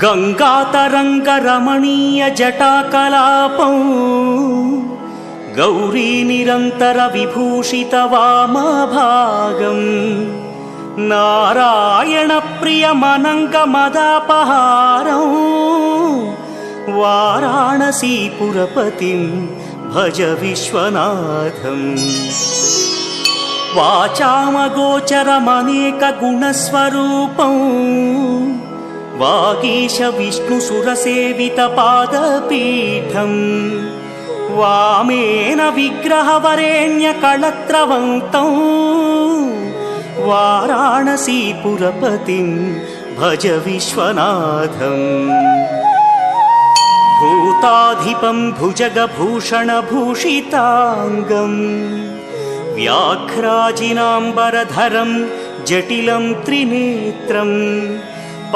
गङ्गातरङ्गरमणीयजटाकलापं गौरीनिरन्तरविभूषितवामभागं नारायणप्रियमनङ्गमदापहारं वाराणसीपुरपतिं भज विश्वनाथम्। वाचामगोचरमनेकगुणस्वरूपं वागीश विष्णुसुरसेवितपादपीठं वामेन विग्रहवरेण्यकळत्रवन्तं वाराणसीपुरपतिं भज विश्वनाथम्। भूताधिपं भुजगभूषणभूषिताङ्गं व्याघ्राजिनाम्बरधरं जटिलं त्रिनेत्रं